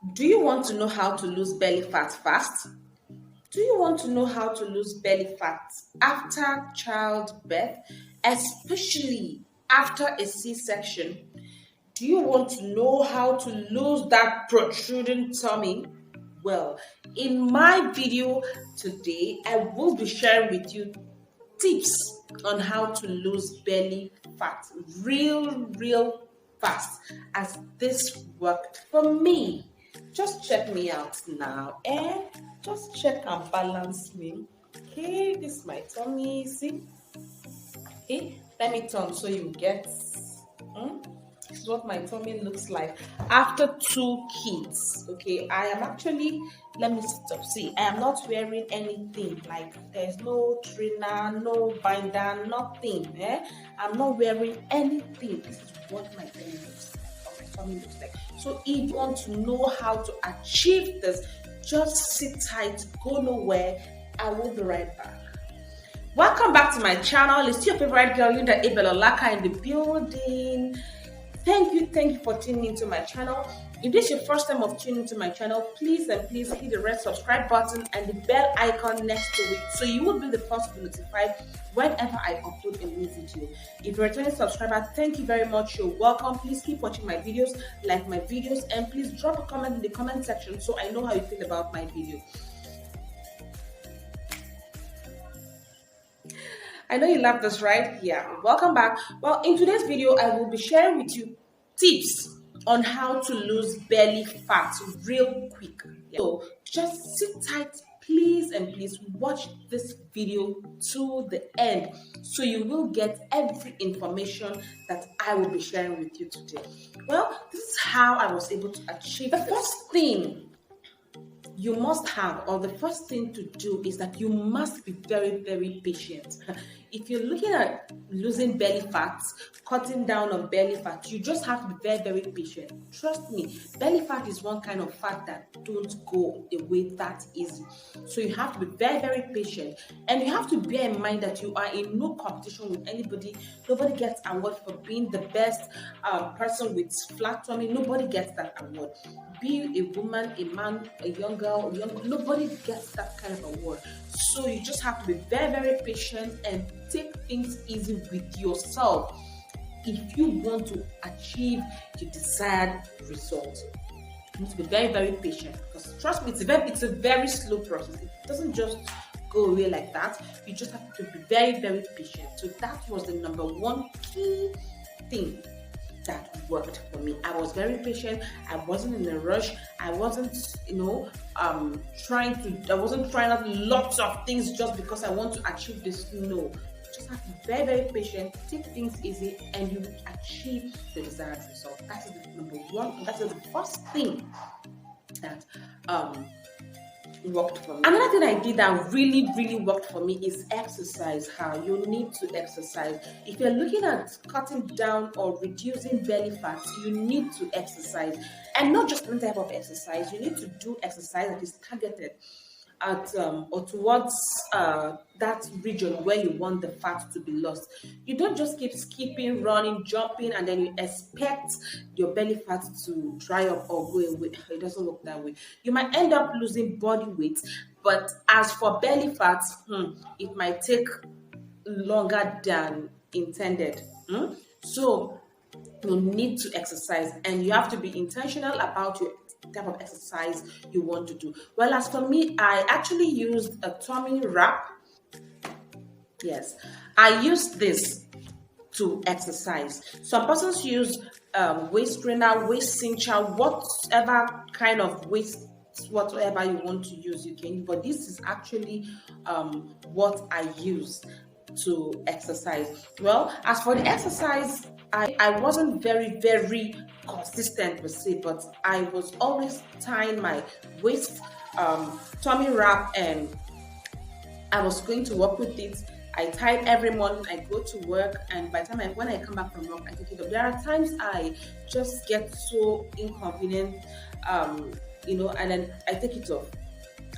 Do you want to know how to lose belly fat fast? Do you want to know how to lose belly fat after childbirth, especially after a C-section? Do you want to know how to lose that protruding tummy? Well, in my video today, I will be sharing with you tips on how to lose belly fat real fast, as this worked for me. Just check me out now and just check and balance me. Okay, this is my tummy. See? Okay, let me turn so you get. This is what my tummy looks like after 2 kids. Okay, I am actually, let me stop. See, I am not wearing anything, like there's no trainer, no binder, nothing. I'm not wearing anything. This is what my belly looks like, or my tummy looks like. So if you want to know how to achieve this, just sit tight, go nowhere. I will be right back. Welcome back to my channel. It's your favorite girl, Linda Abelolaka, in the building. Thank you for tuning into my channel. If this is your first time of tuning into my channel, please hit the red subscribe button and the bell icon next to it, so you will be the first to be notified whenever I upload a new video. If you're a returning subscriber, thank you very much. You're welcome. Please keep watching my videos, like my videos, and please drop a comment in the comment section so I know how you feel about my video. I know you love this, right? Yeah, welcome back. Well, in today's video, I will be sharing with you tips on how to lose belly fat real quick. So just sit tight, please, and please watch this video to the end, so you will get every information that I will be sharing with you today. Well, this is how I was able to achieve the first thing you must have, or the first thing to do, is that you must be very patient. If you're looking at losing belly fat, cutting down on belly fat, you just have to be very patient. Trust me, belly fat is one kind of fat that don't go away that easy. So you have to be very patient, and you have to bear in mind that you are in no competition with anybody. Nobody gets an award for being the best person with flat tummy. Nobody gets that award. Be a woman, a man, a young girl, nobody gets that kind of award. So you just have to be very patient and take things easy with yourself if you want to achieve your desired result. You need to be very patient, because trust me, it's a very slow process. It doesn't just go away like that. You just have to be very patient. So that was the number one key thing that worked for me. I was very patient. I wasn't in a rush. I wasn't, I wasn't trying out lots of things just because I want to achieve this. No, just have to be very patient, take things easy, and you achieve the desired result. That is the number one. That is the first thing that worked for me. Another thing I did that really worked for me is exercise. How you need to exercise. If you're looking at cutting down or reducing belly fat, you need to exercise, and not just one type of exercise. You need to do exercise that is targeted at or towards that region where you want the fat to be lost. You don't just keep skipping, running, jumping, and then you expect your belly fat to dry up or go away. It doesn't work that way. You might end up losing body weight, but as for belly fat, it might take longer than intended. So you need to exercise, and you have to be intentional about your type of exercise you want to do. Well, as for me, I actually used a tummy wrap. Yes, I used this to exercise. Some persons use waist trainer, waist cincher, whatever kind of waist, whatever you want to use, you can. But this is actually what I use to exercise. Well, as for the exercise, I wasn't very consistent per se, but I was always tying my waist tummy wrap, and I was going to work with it. I tie it every morning. I go to work, and by the time when I come back from work, I take it off. There are times I just get so inconvenient, and then I take it off.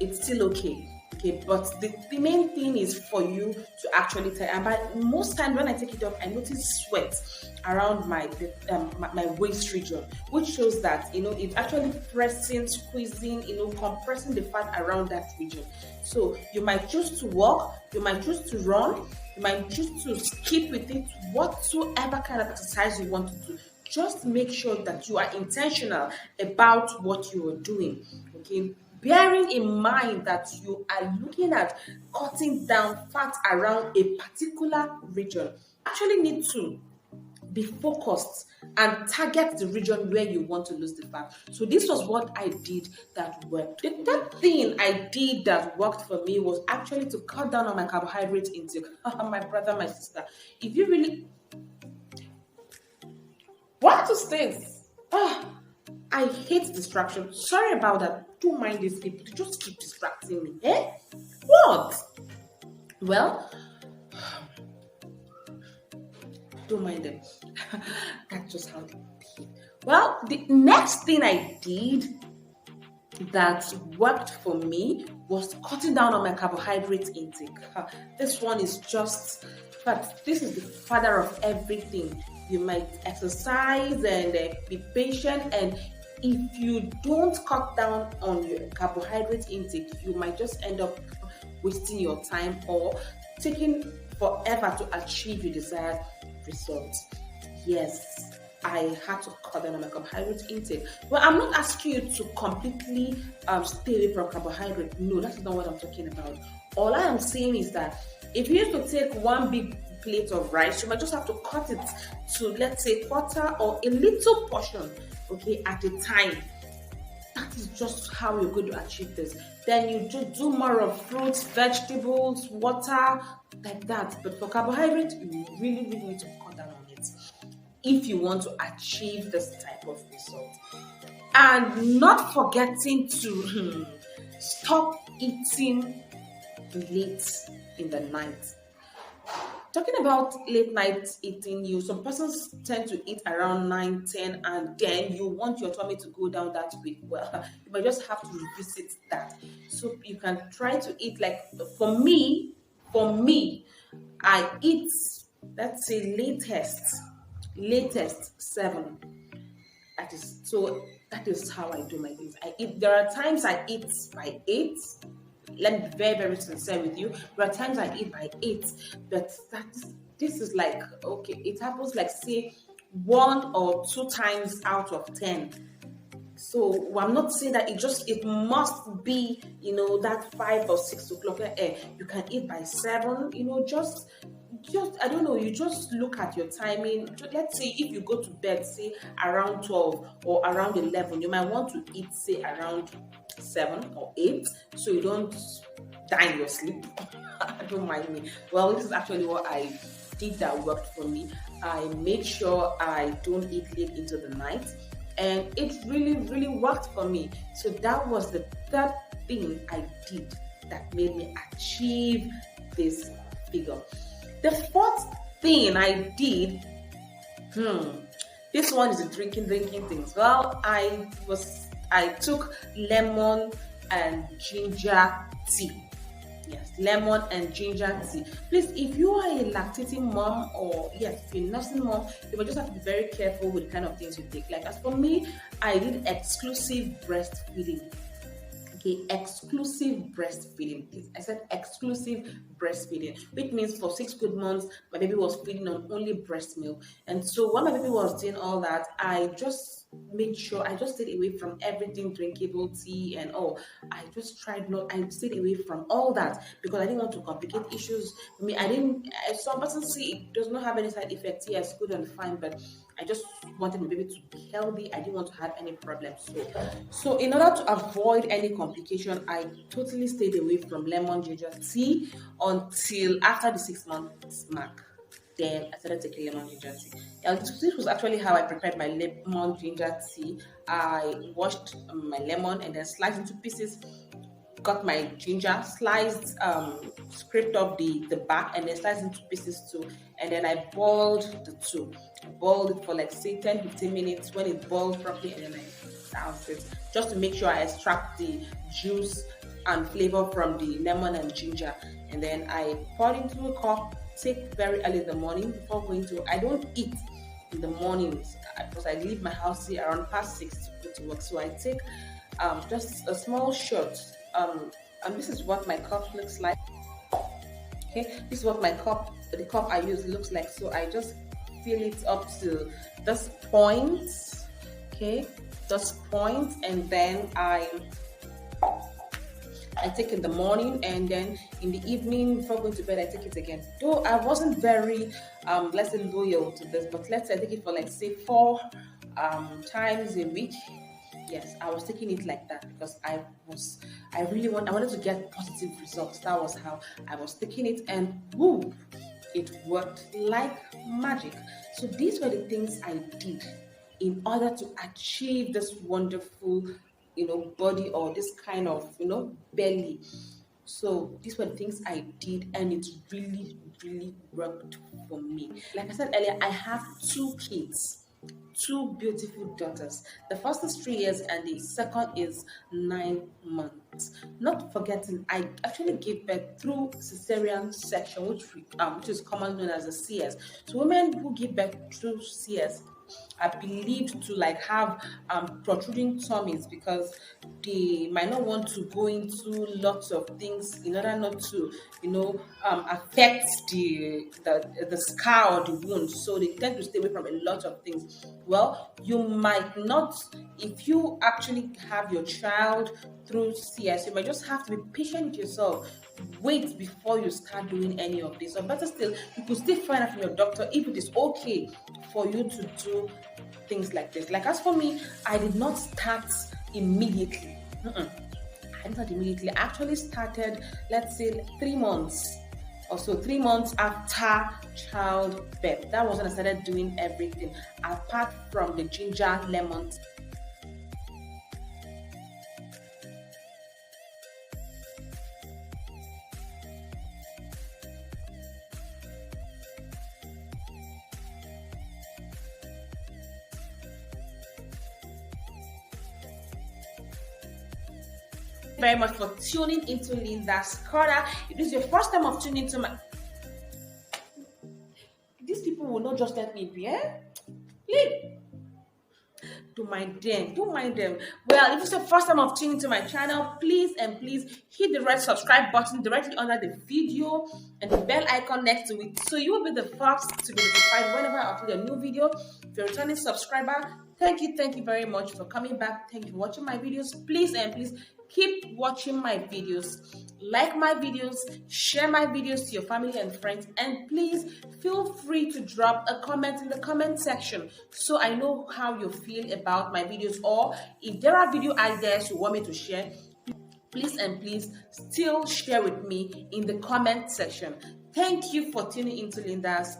It's still okay. Okay, but the main thing is for you to actually tell. And by most times when I take it off, I notice sweat around my waist region, which shows that it's actually pressing, squeezing, compressing the fat around that region. So you might choose to walk, you might choose to run, you might choose to skip with it, whatsoever kind of exercise you want to do. Just make sure that you are intentional about what you are doing. Okay, bearing in mind that you are looking at cutting down fat around a particular region, actually need to be focused and target the region where you want to lose the fat. So this was what I did that worked. The third thing I did that worked for me was actually to cut down on my carbohydrate intake. My brother, my sister, if you really want to stay, I hate distraction. Sorry about that. Don't mind these people. They just keep distracting me. Eh? What? Well, don't mind them. That's just how they be. Well, the next thing I did that worked for me was cutting down on my carbohydrate intake. This one is just, but this is the father of everything. You might exercise and be patient, and if you don't cut down on your carbohydrate intake, you might just end up wasting your time or taking forever to achieve your desired results. Yes, I had to cut down on my carbohydrate intake. Well, I'm not asking you to completely stay away from carbohydrate. No, that's not what I'm talking about. All I am saying is that if you used to take one big plate of rice, you might just have to cut it to, let's say, quarter or a little portion, okay, at a time. That is just how you're going to achieve this. Then you just do more of fruits, vegetables, water, like that. But for carbohydrate, you really, really need to cut down on it if you want to achieve this type of result. And not forgetting to stop eating late in the night. Talking about late night eating, some persons tend to eat around 9, 10, and then you want your tummy to go down that quick. Well, you might just have to revisit that. So you can try to eat like, for me, I eat, let's say, latest 7. That is how I do my things. There are times I eat by 8. Let me be very, very sincere with you. There are times I eat by 8, but this is like, okay, it happens like, say, 1 or 2 times out of 10. So I'm not saying that it must be, that 5 or 6 o'clock. You can eat by 7, just I don't know, you just look at your timing. Let's say if you go to bed, say around 12 or around 11, you might want to eat, say, around 7 or 8, so you don't die in your sleep. Don't mind me. Well, this is actually what I did that worked for me. I made sure I don't eat late into the night, and it really, really worked for me. So that was the third thing I did that made me achieve this figure. The fourth thing I did, this one is the drinking things. Well, I took lemon and ginger tea. Yes, lemon and ginger tea. Please, if you are a lactating mom, or yes, if you're a nursing mom, you will just have to be very careful with the kind of things you take. Like, as for me, I did exclusive breastfeeding. Okay, exclusive breastfeeding. I said exclusive breastfeeding, which means for 6 good months, my baby was feeding on only breast milk. And so when my baby was doing all that, I just made sure I just stayed away from everything drinkable, tea and all. I stayed away from all that because I didn't want to complicate issues. Some persons see it does not have any side effects. Yes, good and fine, but I just wanted my baby to be healthy. I didn't want to have any problems. So in order to avoid any complication, I totally stayed away from lemon ginger tea until after the 6 months mark. Then I started taking lemon ginger tea. This was actually how I prepared my lemon ginger tea. I washed my lemon and then sliced into pieces. Got my ginger, sliced, scraped off the back, and then sliced into pieces too. And then I boiled the two. I boiled it for like, say, 10-15 minutes. When it boiled properly, and then I doused it just to make sure I extract the juice and flavor from the lemon and ginger. And then I pour it into a cup, take very early in the morning before going to, I don't eat in the mornings because I leave my house here around past 6 to go to work. So I take just a small shot. And this is what my cup looks like. Okay, this is what the cup I use looks like. So I just fill it up to this point. Okay, this point, and then I take in the morning, and then in the evening before going to bed I take it again. Though I wasn't very let's say loyal to this, but let's say I take it for like say 4 times a week. Yes, I was taking it like that because I wanted to get positive results. That was how I was taking it, and woo, it worked like magic. So these were the things I did in order to achieve this wonderful, body, or this kind of, belly. So these were the things I did, and it really, really worked for me. Like I said earlier, I have 2 kids. 2 beautiful daughters. The first is 3 years and the second is 9 months. Not forgetting, I actually gave birth through cesarean section, which is commonly known as a CS. So women who give birth through CS are believed to like have protruding tummies because they might not want to go into lots of things in order not to affect the scar or the wound. So they tend to stay away from a lot of things. Well, you might not, if you actually have your child through CS, you might just have to be patient with yourself. Wait before you start doing any of this. Or better still, you could still find out from your doctor if it is okay for you to do things like this. Like as for me, I did not start immediately. I didn't start immediately. I actually started, let's say, 3 months or so, 3 months after childbirth. That was when I started doing everything, apart from the ginger lemon. Very much for tuning into Linda's Corner. If this is your first time of tuning into these people will not just let me be, Please. Don't mind them. Well, if it's the first time of tuning to my channel, please hit the red subscribe button directly under the video and the bell icon next to it, so you will be the first to be notified whenever I upload a new video. If you're a returning subscriber, thank you very much for coming back. Thank you for watching my videos. Please keep watching my videos, like my videos, share my videos to your family and friends, and please feel free to drop a comment in the comment section so I know how you feel about my videos, or if there are video ideas you want me to share, please still share with me in the comment section. Thank you for tuning into Linda's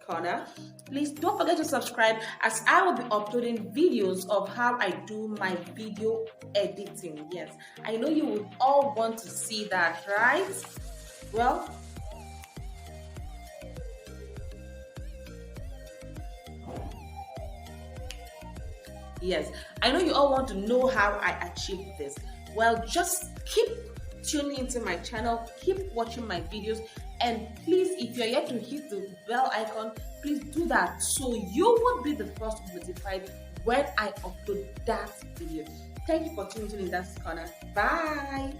Corner. Please don't forget to subscribe, as I will be uploading videos of how I do my video editing. Yes, I know you would all want to see that, right? Well, yes, I know you all want to know how I achieved this. Well, just keep tuning into my channel, keep watching my videos, and please, if you're yet to hit the bell icon, please do that so you will be the first to be notified when I upload that video. Thank you for tuning in Linda's Corner. Bye.